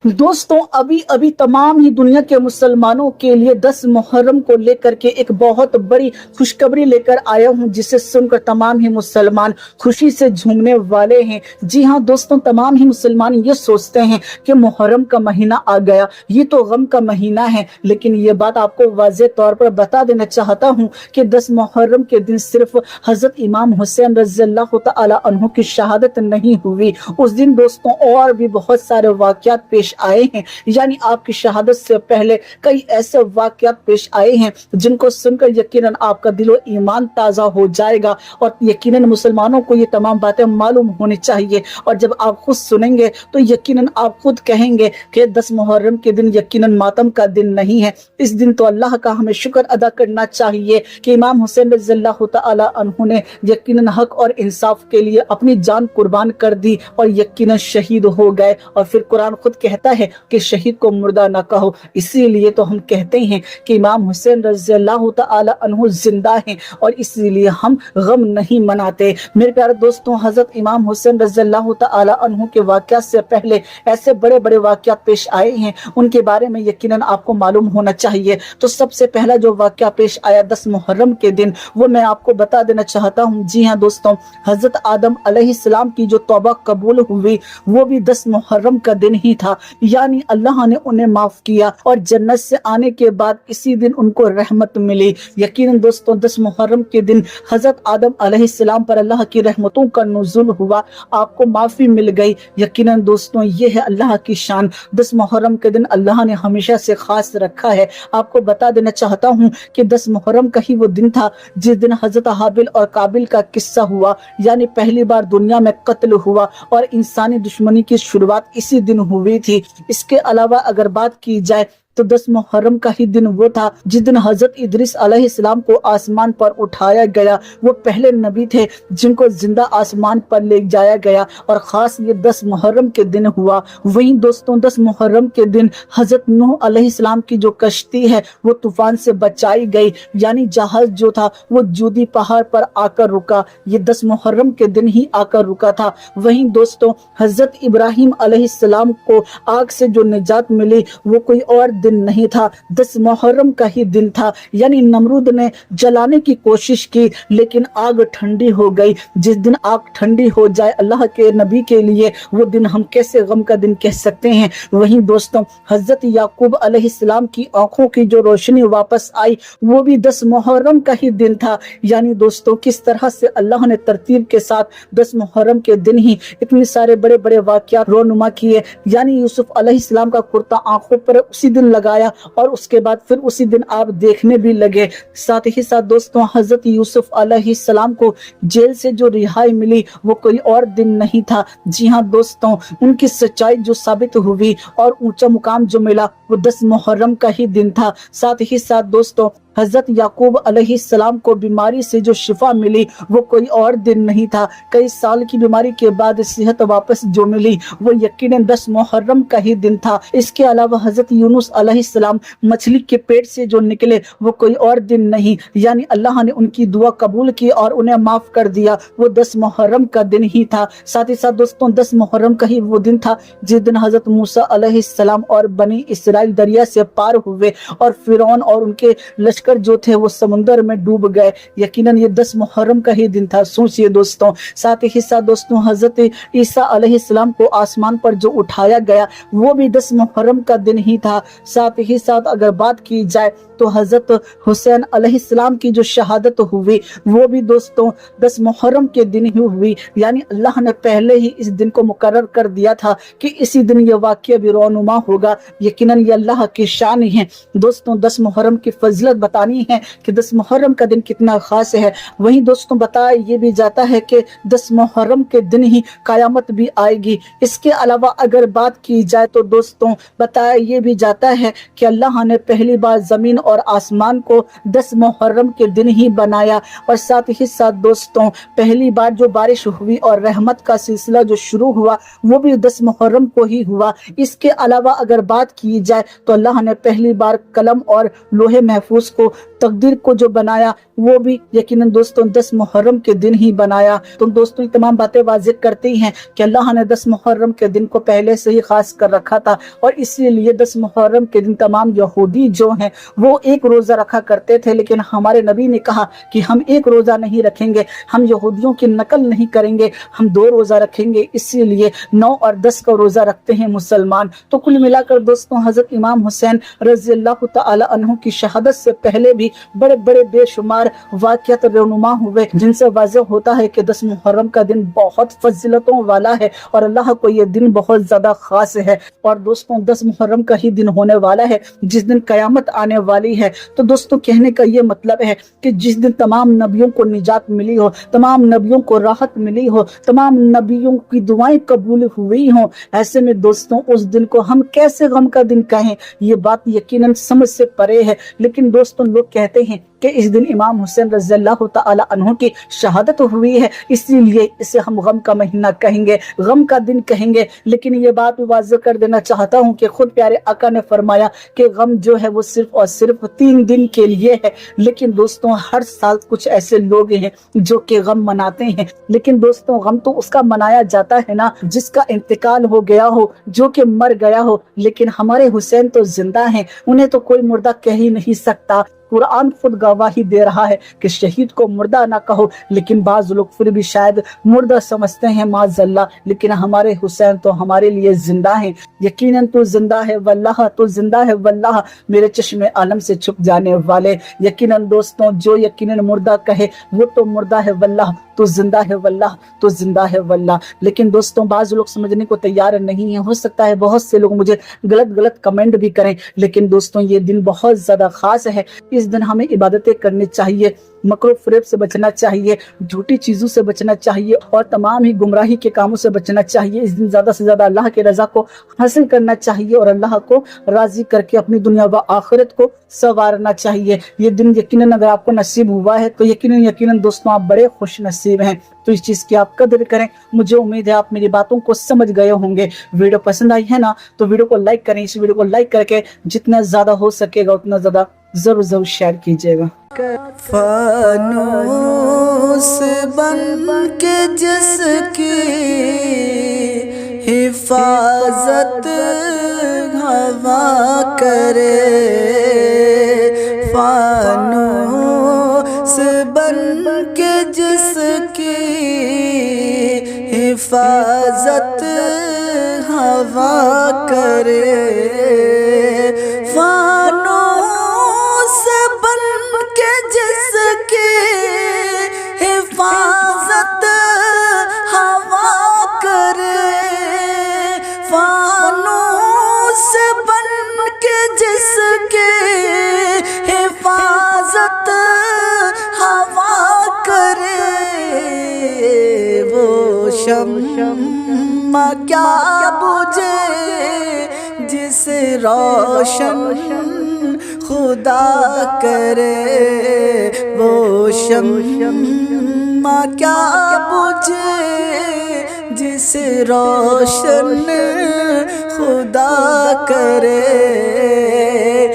दोस्तों अभी अभी तमाम ही दुनिया के मुसलमानों के लिए 10 मुहर्रम को लेकर के एक बहुत बड़ी खुशखबरी लेकर आया हूं, जिसे सुनकर तमाम ही मुसलमान खुशी से झूमने वाले हैं। जी हां दोस्तों, तमाम ही मुसलमान ये सोचते हैं कि मुहर्रम का महीना आ गया, ये तो गम का महीना है, लेकिन ये बात आपको वाज़ेह तौर पर बता देना चाहता हूं कि 10 मुहर्रम के दिन सिर्फ हजरत इमाम हुसैन रज़ियल्लाहु तआला अन्हु की शहादत नहीं हुई। उस दिन दोस्तों और भी बहुत सारे वाक़यात पेश आए हैं, यानी आपकी शहादत से पहले कई ऐसे वाक़यात पेश आए हैं जिनको सुनकर यकीनन आपका दिलो ईमान ताज़ा हो जाएगा और यकीनन मुसलमानों को ये तमाम बातें मालूम होनी चाहिए। और जब आप खुद सुनेंगे तो यकीनन आप खुद कहेंगे कि 10 मुहर्रम के दिन यकीनन मातम का दिन नहीं है। इस दिन तो अल्लाह का हमें शुक्र अदा करना चाहिए कि इमाम हुसैन रज़ियल्लाहु तआला अन्हु ने यकीनन हक और इंसाफ के लिए अपनी जान कुर्बान कर दी और यकीनन शहीद हो गए। और फिर कुरान खुद कहता है कि शहीद को मुर्दा ना कहो, इसीलिए तो हम कहते हैं कि इमाम हुसैन रज़ियल्लाहु तआला अन्हु जिंदा हैं और इसीलिए हम गम नहीं मनाते। मेरे प्यारे दोस्तों, हजरत इमाम हुसैन रज़ियल्लाहु तआला अन्हु के वाक़यात से पहले ऐसे बड़े बड़े वाक़यात पेश आए हैं, उनके बारे में यकीनन आपको मालूम होना चाहिए। तो सबसे पहला जो वाक़या पेश आया 10 मुहर्रम के दिन, वो मैं आपको बता देना चाहता हूँ। जी हाँ दोस्तों, हजरत आदम अलैहिस्सलाम की जो तौबा कबूल हुई वो भी 10 मुहर्रम का दिन ही था, यानी अल्लाह ने उन्हें माफ किया और जन्नत से आने के बाद इसी दिन उनको रहमत मिली। यकीनन दोस्तों 10 मुहर्रम के दिन हजरत आदम अलैहिस्सलाम पर अल्लाह की रहमतों का नुज़ुल हुआ, आपको माफी मिल गई। यकीनन दोस्तों ये है अल्लाह की शान। 10 मुहर्रम के दिन अल्लाह ने हमेशा से खास रखा है। आपको बता देना चाहता हूँ कि 10 मुहर्रम का ही वो दिन था जिस दिन हजरत हाबिल और काबिल का किस्सा हुआ, यानी पहली बार दुनिया में कत्ल हुआ और इंसानी दुश्मनी की शुरुआत इसी दिन हुई थी। इसके अलावा अगर बात की जाए तो 10 मुहर्रम का ही दिन वो था जिस दिन हजरत इदरीस अलैहिस्सलाम को आसमान पर उठाया गया। वो पहले नबी थे जिनको जिंदा आसमान पर ले जाया गया और खास ये 10 मुहर्रम के दिन हुआ। वहीं दोस्तों 10 मुहर्रम के दिन हजरत नूह अलैहिस्सलाम की जो कश्ती है वो तूफान से बचाई गई, यानी जहाज जो था वो जूदी पहाड़ पर आकर रुका। ये 10 मुहर्रम के दिन ही आकर रुका था। वहीं दोस्तों हजरत इब्राहिम अलैहिस्सलाम को आग से जो निजात मिली वो कोई और दिन नहीं था, 10 मुहर्रम का ही दिन था। यानी नमरूद ने जलाने की कोशिश की लेकिन आग ठंडी हो गई। जिस दिन आग ठंडी हो जाए अल्लाह के नबी के लिए वो दिन हम कैसे गम का दिन कह सकते हैं। वहीं दोस्तों हजरत याकूब अलैहिस्सलाम की आंखों की जो रोशनी वापस आई वो भी 10 मुहर्रम का ही दिन था। यानी दोस्तों किस तरह से अल्लाह ने तरतीब के साथ 10 मुहर्रम के दिन ही इतने सारे बड़े बड़े वाक़यात रोनुमा किए। यानी यूसुफ अलैहिस्सलाम का कुर्ता आंखों पर उसी दिन लगाया और उसके बाद फिर उसी दिन आप देखने भी लगे। साथ ही साथ दोस्तों हजरत यूसुफ अलैहिस्सलाम को जेल से जो रिहाई मिली वो कोई और दिन नहीं था। जी हाँ दोस्तों, उनकी सच्चाई जो साबित हुई और ऊंचा मुकाम जो मिला वो 10 मुहर्रम का ही दिन था। साथ ही साथ दोस्तों हजरत याकूब अलैहिस्सलाम को बीमारी से जो शिफा मिली वो कोई और दिन नहीं था। कई साल की बीमारी के बाद सेहत वापस जो मिली वो यकीनन 10 मुहर्रम का ही दिन था। इसके अलावा हजरत यूनुस अलैहिस्सलाम मछली के पेट से जो निकले वो कोई और दिन नहीं, यानी अल्लाह ने उनकी दुआ कबूल की और उन्हें माफ कर दिया, वो 10 मुहर्रम का दिन ही था। साथ ही साथ दोस्तों 10 मुहर्रम का ही वो दिन था जिस दिन हजरत मूसा अलैहिस्सलाम और बनी इसराइल दरिया से पार हुए और फिरौन और उनके लश्कर जो थे वो समुंदर में डूब गए। यकीनन ये 10 मुहर्रम का ही दिन था। सोचिए दोस्तों, साथ ही साथ दोस्तों हजरत ईसा अलैहिस्सलाम को आसमान पर जो उठाया गया वो भी 10 मुहर्रम का दिन ही था। साथ ही साथ अगर बात की जाए तो हजरत हुसैन अलैहिस्सलाम की जो शहादत हुई वो भी दोस्तों 10 मुहर्रम के दिन ही हुई। यानी अल्लाह ने पहले ही इस दिन को मुकर्रर कर दिया था कि इसी दिन ये वाक़या भी रोनुमा होगा। यकीनन ये अल्लाह की शान है। दोस्तों 10 मुहर्रम की फजीलत बतानी है कि 10 मुहर्रम का दिन कितना खास है। वहीं दोस्तों बताया ये भी जाता है कि 10 मुहर्रम के दिन ही कयामत भी आएगी। इसके अलावा अगर बात की जाए तो दोस्तों बताया ये भी जाता है कि अल्लाह ने पहली बार जमीन और आसमान को 10 मुहर्रम के दिन ही बनाया। और साथ ही साथ दोस्तों पहली बार जो बारिश हुई और रहमत का सिलसिला जो शुरू हुआ वो भी 10 मुहर्रम को ही हुआ। इसके अलावा अगर बात की जाए तो अल्लाह ने पहली बार कलम और लोहे महफूज को तकदीर को जो बनाया वो भी यकीनन दोस्तों 10 मुहर्रम के दिन ही बनाया। तो दोस्तों ये तमाम बातें वाज़ेह करती हैं कि अल्लाह ने 10 मुहर्रम के दिन को पहले से ही खास कर रखा था और इसीलिए 10 मुहर्रम के दिन तमाम यहूदी जो हैं वो एक रोज़ा रखा करते थे, लेकिन हमारे नबी ने कहा कि हम एक रोज़ा नहीं रखेंगे, हम यहूदियों की नकल नहीं करेंगे, हम 2 रोज़ा रखेंगे। इसीलिए 9 और 10 का रोज़ा रखते हैं मुसलमान। तो कुल मिलाकर दोस्तों हज़रत इमाम हुसैन रज़ी अल्लाह तआला अन्हु की शहादत से पहले भी बड़े बड़े बेशुमार वाक़ियात रहनुमा हुए, जिनसे वाज़ेह होता है कि 10 मुहर्रम का दिन बहुत फजीलतों वाला है और अल्लाह को ये दिन बहुत ज़्यादा ख़ास है। और दोस्तों 10 मुहर्रम का ही दिन होने वाला है जिस दिन क़यामत आने वाली है। तो दोस्तों कहने का ये मतलब है कि जिस दिन तमाम नबियों को निजात मिली हो, तमाम नबियों को राहत मिली हो, तमाम नबियों की दुआएं कबूल हुई हो, ऐसे में दोस्तों उस दिन को हम कैसे गम का दिन कहें, ये बात यकीनन समझ से परे है। लेकिन दोस्तों लोग कहते हैं कि इस दिन इमाम हुसैन रज़ी अल्लाह तआला अन्हु की शहादत हुई है, इसीलिए इसे हम गम का महीना कहेंगे, गम का दिन कहेंगे। लेकिन ये बात भी वाज़ेह कर देना चाहता हूँ कि खुद प्यारे आका ने फरमाया कि गम जो है वो सिर्फ और सिर्फ 3 दिन के लिए है। लेकिन दोस्तों हर साल कुछ ऐसे लोग हैं जो कि गम मनाते हैं, लेकिन दोस्तों गम तो उसका मनाया जाता है ना जिसका इंतकाल हो गया हो, जो कि मर गया हो। लेकिन हमारे हुसैन तो जिंदा हैं, उन्हें तो कोई मुर्दा कह ही नहीं सकता। कुरान खुद गवाही दे रहा है कि शहीद को मुर्दा ना कहो, लेकिन बाज लोग फिर भी शायद मुर्दा समझते हैं माज़अल्लाह। लेकिन हमारे हुसैन तो हमारे लिए जिंदा हैं। यकीनन तो जिंदा है वल्लाह, तो जिंदा है वल्लाह, मेरे चश्मे आलम से छुप जाने वाले। यकीनन दोस्तों जो यकीनन मुर्दा कहे वो तो मुर्दा है वल्लाह, तो जिंदा है वल्लाह, तो जिंदा है वल्लाह। लेकिन दोस्तों बाज लोग समझने को तैयार नहीं है। हो सकता है बहुत से लोग मुझे गलत कमेंट भी करें, लेकिन दोस्तों ये दिन बहुत ज्यादा खास है। इस दिन हमें इबादतें करनी चाहिए, मकरूह फरेब से बचना चाहिए, झूठी चीजों से बचना चाहिए और तमाम ही गुमराही के कामों से बचना चाहिए। इस दिन ज्यादा से ज्यादा अल्लाह के रजा को हासिल करना चाहिए और अल्लाह को राजी करके अपनी दुनिया व आखिरत को संवारना चाहिए। ये दिन यकीनन अगर आपको नसीब हुआ है तो यकीनन दोस्तों आप बड़े खुश नसीब हैं। तो इस चीज की आप कदर करें। मुझे उम्मीद है आप मेरी बातों को समझ गए होंगे। वीडियो पसंद आई है ना तो वीडियो को लाइक करें। इस वीडियो को लाइक करके जितना ज्यादा हो सकेगा उतना ज्यादा जरूर शेयर कीजिएगा। फानूस बन के जिसकी हिफाजत हवा करे, फानूस बन के जिसकी हिफाजत हवा करे, फानूस बन के जिसकी हिफाजत हवा करे, फानूस बन के जिसकी हिफाजत हवा करे, वो शम्मा क्या बुझे जिसे रोशन खुदा करे, वो शम्मा क्या बुझे जिसे रोशन खुदा करे।